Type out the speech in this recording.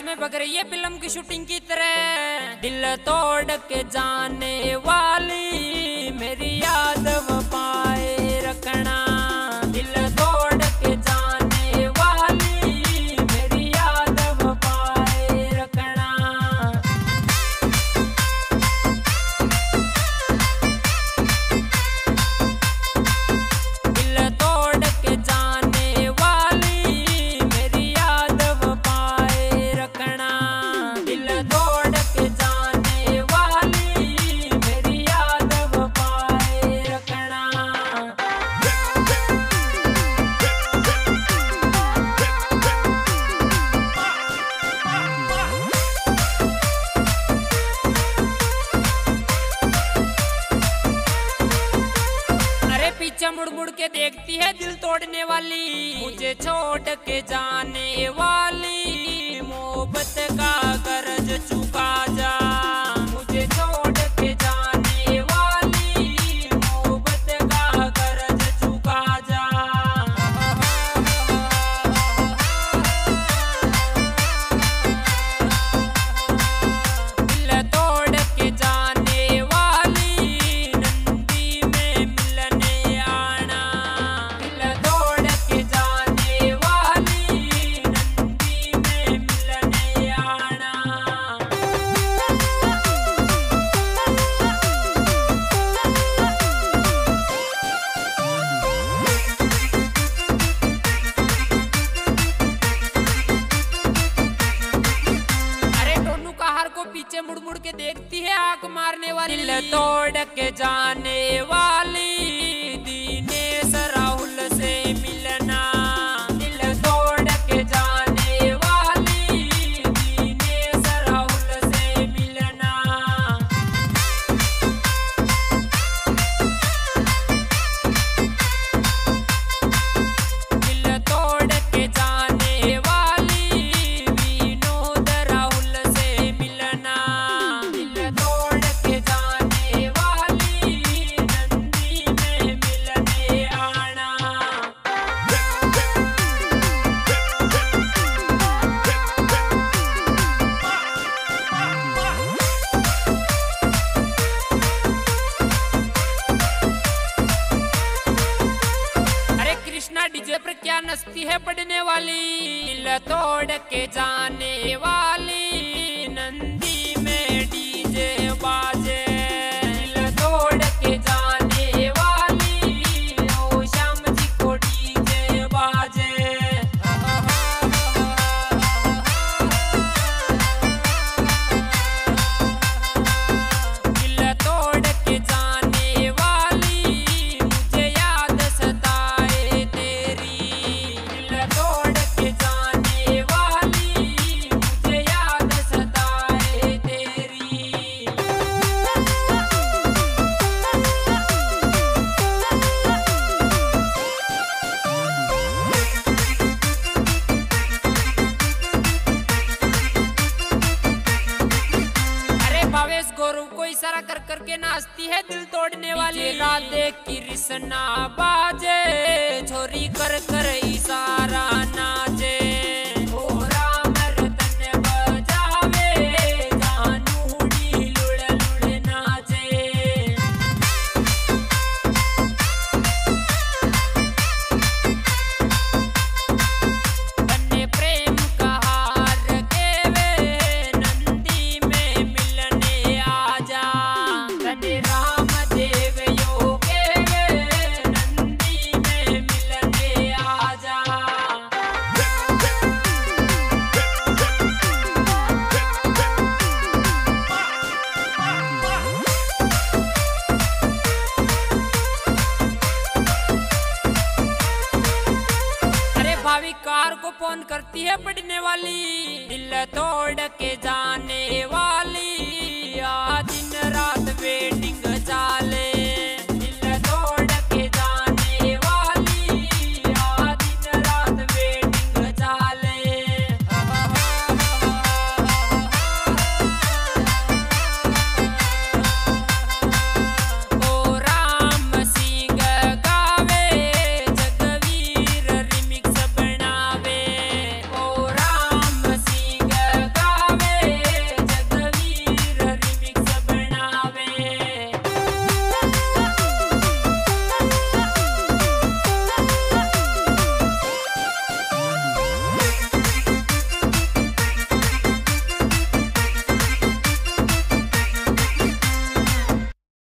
में बग रही है फिल्म की शूटिंग की तरह। दिल तोड़ के जाने वाली मेरी याद वो पाए रखना। दिल तोड़ के जाने वाली मेरी याद वो पाए रखना। दिल तोड़ के जाने वाली मेरी याद वो पाए रखना। दिल तोड़ के जाने वाली मेरी याद वो पाए रखना। अरे पीछे मुड़ मुड़ के देखती है दिल तोड़ने वाली, मुझे छोड़ के जाने वाली मोहब्बत का कर्ज चुका जा। मुझे छोड़ के जाने वाली मोहब्बत का कर्ज चुका जा। दिल तोड़ के जाने वाली नंदी में मिलने आना। दिल तोड़ के जाने वाली नंदी में मिलने आना। अरे टोनू कहार को पीछे मुड़ मुड़ के देखती है आंख मारने वाली। दिल तोड़ के जाने वाली दिनेश राहुल से मिलना। दिल तोड़ के जाने वाली दिनेश राहुल से मिलना। दिल तोड़ के जाने वाली विनोद राहुल से मिलना। दिल तोड़ के जाने वाली नंदी में मिलने आना। अरे कृष्णा डीजे पर क्या नचती है पढ़ने वाली। दिल तोड़ के जाने वाली नंदी में डीजे बाजे। दिल तोड़ के जाने वाली ओ श्याम जी को डीजे बाजे। दिल तोड़ के जाने वाली मुझे याद सताए तेरी। दिल तोड़ के जाने वाली मुझे याद सताए तेरी। अरे भावेश गौरव को इशारा कर करके नाचती है दिल तोड़ने वाली। राधे की रिसना बाजे छोरी कर कर इशारा नाचे। ओ राम रतन बजावे जानूड़ी लुड़ लुड़ नाचे। तन्ने प्रेम का हार के वे नंदी में मिलने आजा। तन्ने राम देव यो के वे नंदी में मिलने आजा। अरे भाभी कार को फोन करती है पढ़ने वाली। दिल तोड़ के जा